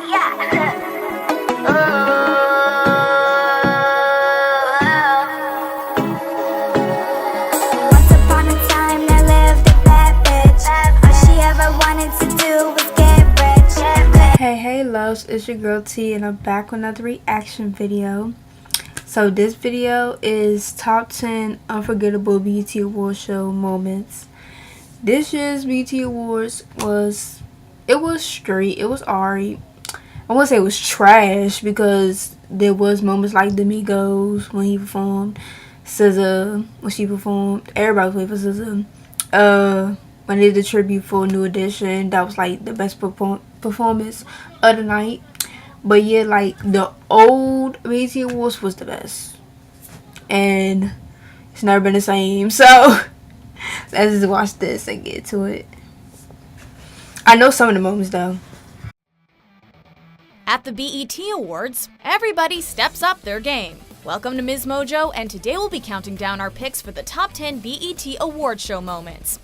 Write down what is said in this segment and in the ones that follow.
Once upon a time, there lived a bad bitch. All she ever wanted to do was get rich. Hey loves, it's your girl T and I'm back with another reaction video. So this video is top 10 unforgettable BET Awards show moments. This year's BET Awards was straight, it was alright. I won't say it was trash because there was moments like the Migos when he performed, SZA when she performed, everybody was waiting for SZA. When they did the tribute for New Edition, that was like the best performance of the night. But yeah, like the old BET Awards was the best, and it's never been the same. So let's just watch this and get to it. I know some of the moments though. At the BET Awards, everybody steps up their game. Welcome to MS Mojo, and today we'll be counting down our picks for the top 10 BET Award show moments.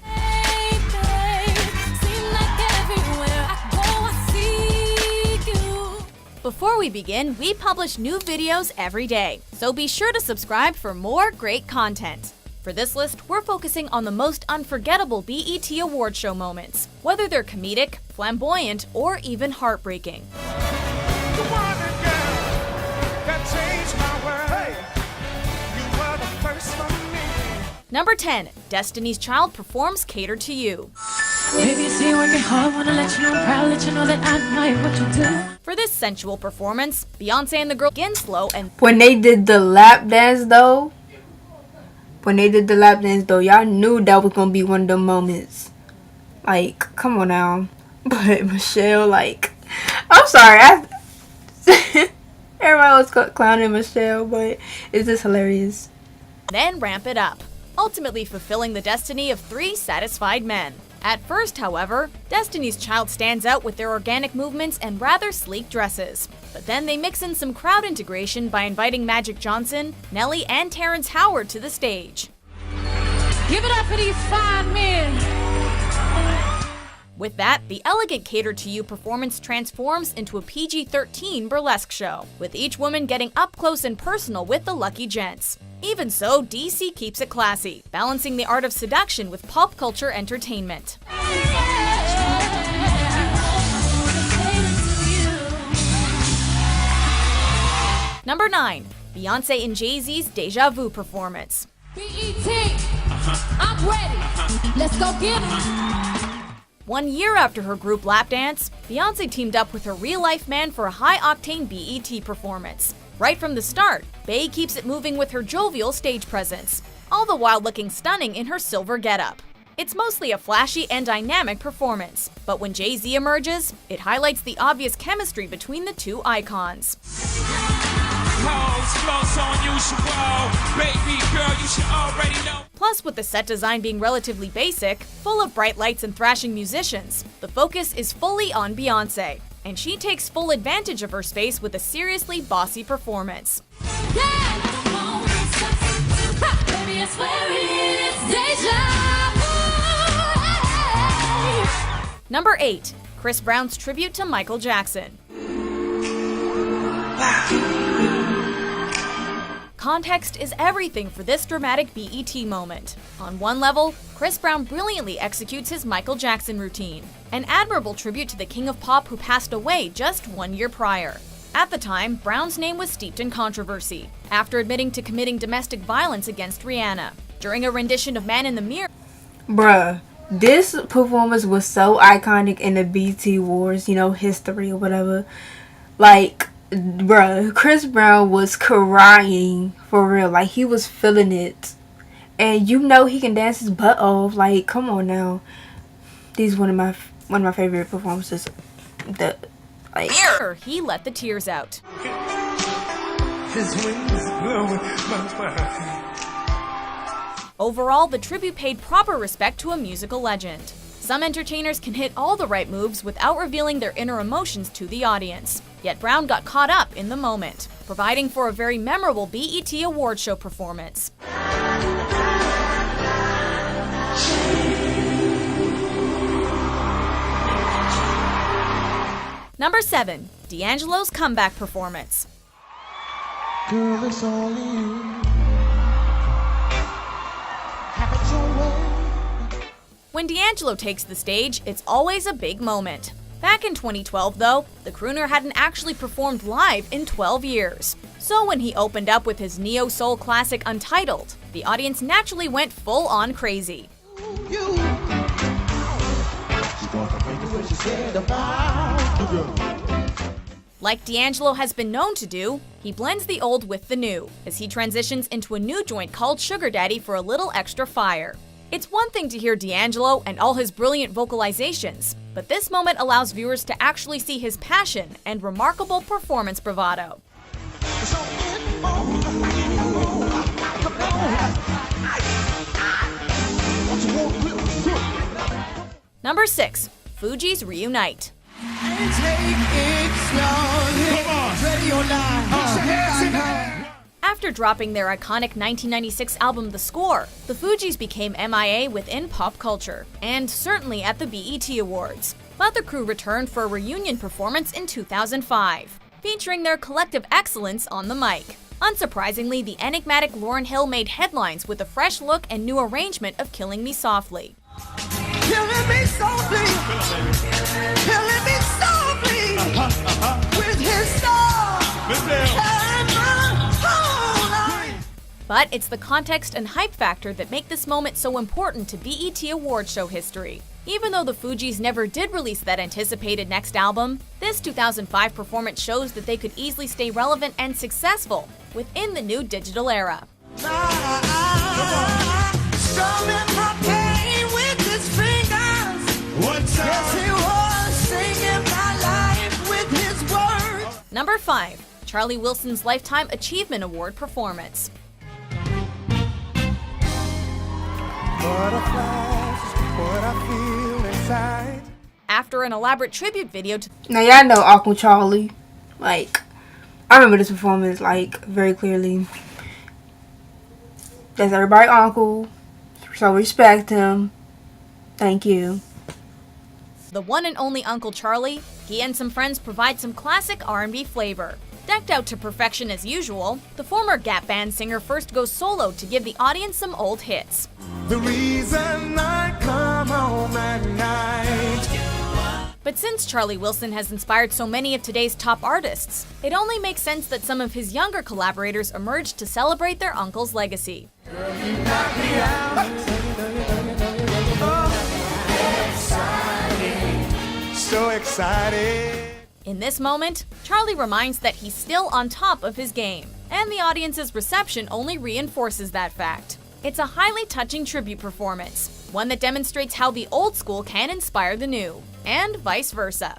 Before we begin, we publish new videos every day, so be sure to subscribe for more great content. For this list, we're focusing on the most unforgettable BET Award show moments, whether they're comedic, flamboyant, or even heartbreaking. Number 10, Destiny's Child performs Cater to You. Baby, see you working hard, wanna let you know I'm proud, let you know that I know what you do. For this sensual performance, Beyonce and the girl begin slow and When they did the lap dance though, y'all knew that was gonna be one of the moments. Like, come on now. But Michelle, like, I'm sorry, everybody was clowning Michelle, but it's just hilarious. then ramp it up, ultimately fulfilling the destiny of 3 satisfied men. At first, however, Destiny's Child stands out with their organic movements and rather sleek dresses. But then they mix in some crowd integration by inviting Magic Johnson, Nelly, and Terrence Howard to the stage. Give it up for these fine men. With that, the elegant Cater to You performance transforms into a PG-13 burlesque show, with each woman getting up close and personal with the lucky gents. Even so, DC keeps it classy, balancing the art of seduction with pop culture entertainment. Number 9, Beyonce and JayZ's Deja Vu performance. BET, I'm ready. Let's go get it. 1 year after her group lap dance, Beyonce teamed up with her real-life man for a high-octane BET performance. Right from the start, Bey keeps it moving with her jovial stage presence, all the while looking stunning in her silver getup. It's mostly a flashy and dynamic performance, but when JayZ emerges, it highlights the obvious chemistry between the two icons. Plus, with the set design being relatively basic, full of bright lights and thrashing musicians, the focus is fully on Beyonce, and she takes full advantage of her space with a seriously bossy performance. Number 8, Chris Brown's tribute to Michael Jackson. Context is everything for this dramatic BET moment. On one level, Chris Brown brilliantly executes his Michael Jackson routine, an admirable tribute to the king of pop who passed away just 1 year prior. At the time, Brown's name was steeped in controversy, after admitting to committing domestic violence against Rihanna. During a rendition of Man in the Mirror, Bruh, this performance was so iconic in the BET Awards, history or whatever. Like, bruh, Chris Brown was crying for real. Like, he was feeling it. And he can dance his butt off. Like, come on now. This is one of my favorite performances. he let the tears out. Overall, the tribute paid proper respect to a musical legend. Some entertainers can hit all the right moves without revealing their inner emotions to the audience. Yet Brown got caught up in the moment, providing for a very memorable BET award show performance. Number 7. DAngelo's comeback performance. Girl, it's only you. Have it your way. When DAngelo takes the stage, it's always a big moment. Back in 2012, though, the crooner hadn't actually performed live in 12 years. So when he opened up with his neo-soul classic Untitled, the audience naturally went full-on crazy. You. She gonna make it when she said about you. Like DAngelo has been known to do, he blends the old with the new, as he transitions into a new joint called Sugar Daddy for a little extra fire. It's one thing to hear DAngelo and all his brilliant vocalizations, but this moment allows viewers to actually see his passion and remarkable performance bravado. Number 6. Fugees reunite. After dropping their iconic 1996 album The Score, the Fugees became MIA within pop culture, and certainly at the BET Awards. But the crew returned for a reunion performance in 2005, featuring their collective excellence on the mic. Unsurprisingly, the enigmatic Lauryn Hill made headlines with a fresh look and new arrangement of Killing Me Softly. Killing me softly, killing me softly, with his song and my whole life. But it's the context and hype factor that make this moment so important to BET Award show history. Even though the Fugees never did release that anticipated next album, this 2005 performance shows that they could easily stay relevant and successful within the new digital era. Number 5. Charlie Wilson's Lifetime Achievement Award performance. After an elaborate tribute video to Now y'all know Uncle Charlie. Like, I remember this performance like very clearly. That's everybody uncle, so respect him. Thank you. the one and only Uncle Charlie, he and some friends provide some classic R&B flavor. Decked out to perfection as usual, the former Gap Band singer first goes solo to give the audience some old hits. The reason I come home at night. But since Charlie Wilson has inspired so many of today's top artists, it only makes sense that some of his younger collaborators emerged to celebrate their uncle's legacy. So excited. In this moment, Charlie reminds that he's still on top of his game, and the audience's reception only reinforces that fact. It's a highly touching tribute performance, one that demonstrates how the old school can inspire the new, and vice versa.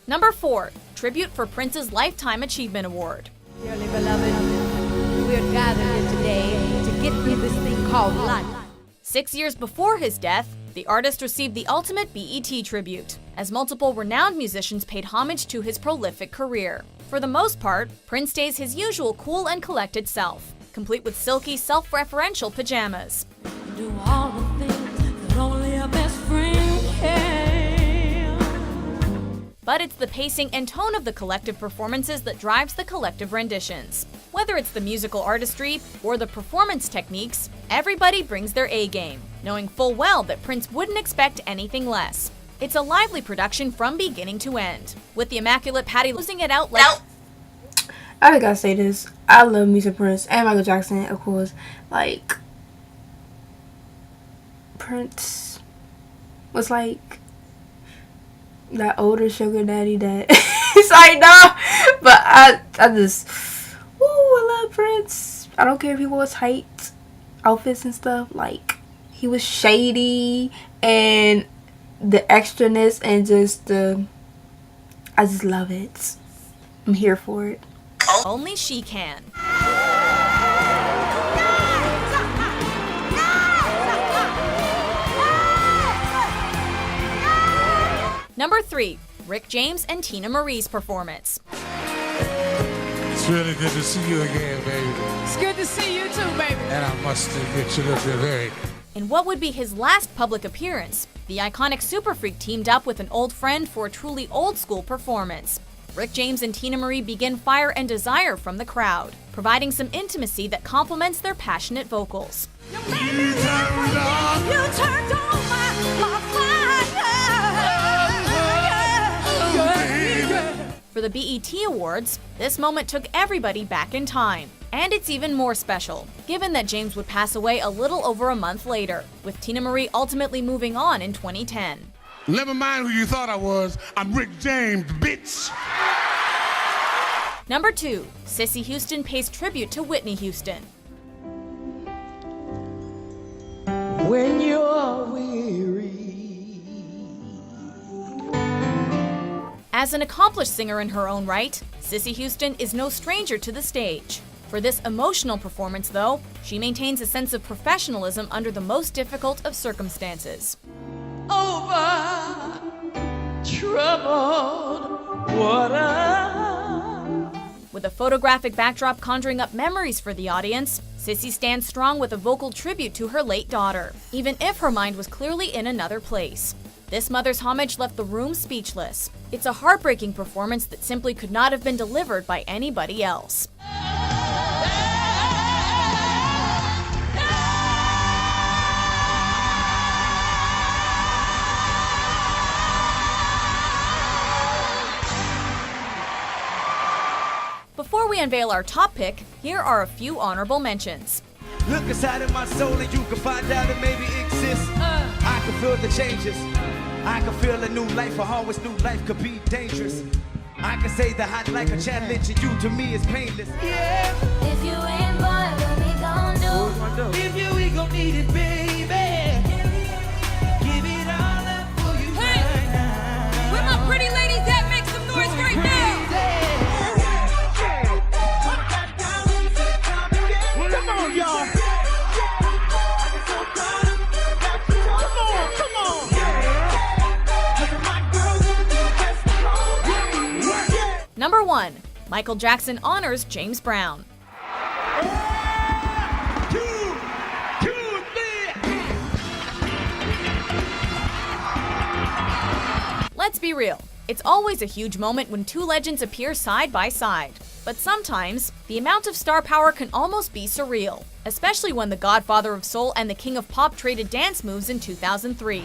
Number 4, Tribute for Prince's Lifetime Achievement Award. Dearly beloved, we're gathered here today to get through this thing called life. 6 years before his death, the artist received the ultimate BET tribute, as multiple renowned musicians paid homage to his prolific career. For the most part, Prince stays his usual cool and collected self, complete with silky, self-referential pajamas. Do all the things that only a best friend can. But it's the pacing and tone of the collective performances that drives the collective renditions. Whether it's the musical artistry or the performance techniques, everybody brings their A-game, knowing full well that Prince wouldn't expect anything less. It's a lively production from beginning to end, with the immaculate Patty losing it out like... I gotta say this. I love music Prince and Michael Jackson, of course. Like, Prince was like that older sugar daddy that it's like, no, but I just, I love Prince. I don't care if he wore tight outfits and stuff. Like, he was shady, and the extraness and just I just love it. I'm here for it. Only she can. Number 3, Rick James and Tina Marie's performance. It's really good to see you again, baby. It's good to see you too, baby. And I must admit, you look very... In what would be his last public appearance, the iconic Super Freak teamed up with an old friend for a truly old-school performance. Rick James and Tina Marie begin Fire and Desire from the crowd, providing some intimacy that complements their passionate vocals. You turned on my fire. For the BET Awards, this moment took everybody back in time. And it's even more special, given that James would pass away a little over a month later, with Tina Marie ultimately moving on in 2010. Never mind who you thought I was. I'm Rick James, bitch. Number 2, Cissy Houston pays tribute to Whitney Houston. When you're weary. As an accomplished singer in her own right, Cissy Houston is no stranger to the stage. For this emotional performance, though, she maintains a sense of professionalism under the most difficult of circumstances. Over troubled water. With a photographic backdrop conjuring up memories for the audience, Cissy stands strong with a vocal tribute to her late daughter, even if her mind was clearly in another place. This mother's homage left the room speechless. It's a heartbreaking performance that simply could not have been delivered by anybody else. Before we unveil our top pick, here are a few honorable mentions. Look inside of my soul and you can find out it maybe exists. I can feel the changes. I can feel a new life, a always new life could be dangerous. I can say the hot like a challenge and you to me is painless. Yeah. If you ain't boy, what we gon' do? If you we gon' need it, baby. Give it all up for you right now. Where my pretty ladies at? Make some noise right now. Come on, y'all. Number 1, Michael Jackson honors James Brown. Let's be real, it's always a huge moment when two legends appear side by side. But sometimes, the amount of star power can almost be surreal, especially when the Godfather of Soul and the King of Pop traded dance moves in 2003.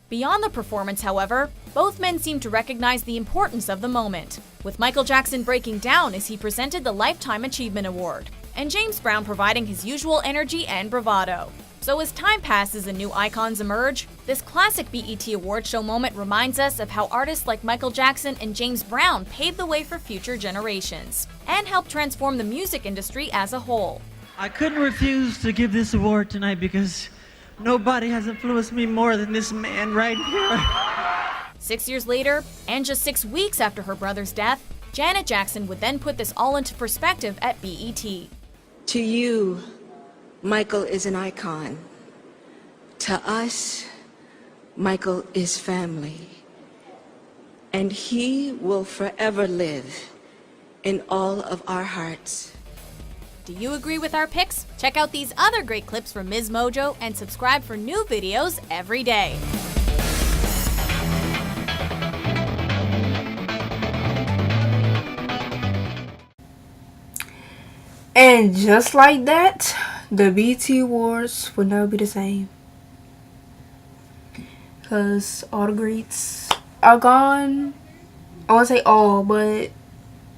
Beyond the performance, however, both men seem to recognize the importance of the moment, with Michael Jackson breaking down as he presented the Lifetime Achievement Award, and James Brown providing his usual energy and bravado. So as time passes and new icons emerge, this classic BET Award show moment reminds us of how artists like Michael Jackson and James Brown paved the way for future generations, and helped transform the music industry as a whole. I couldn't refuse to give this award tonight because nobody has influenced me more than this man right here. 6 years later, and just 6 weeks after her brother's death, Janet Jackson would then put this all into perspective at BET. To you, Michael is an icon. To us, Michael is family. And he will forever live in all of our hearts. Do you agree with our picks? Check out these other great clips from MS Mojo and subscribe for new videos every day. And just like that, the BET Awards will never be the same. Because all the greats are gone. I won't say all, but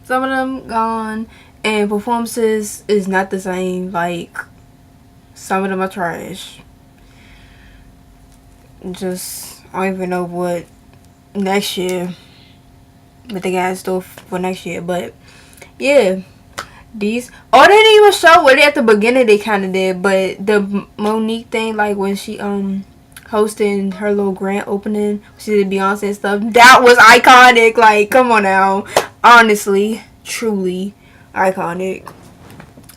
some of them gone. And performances is not the same. Like, some of them are trash. Just, I don't even know what next year, what they got in store for next year. But, yeah. These, oh, they didn't even show what at the beginning they kind of did. But the Monique thing, like when she, hosting her little grand opening, she did Beyonce and stuff. That was iconic. Like, come on now. Honestly, truly iconic.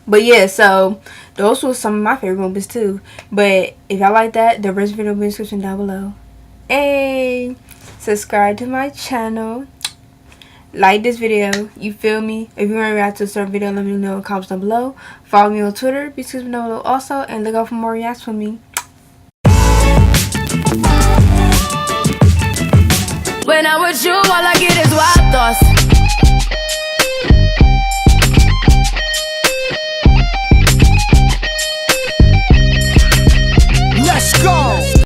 But yeah, so those were some of my favorite moments too. But if y'all like that, the rest of the video will be in the description down below. Hey, subscribe to my channel. like this video, you feel me? If you want to react to a certain video, let me know in the comments down below. Follow me on Twitter, be subscribed below also, and look out for more reacts from me. When I'm with you, all I get is wild thoughts.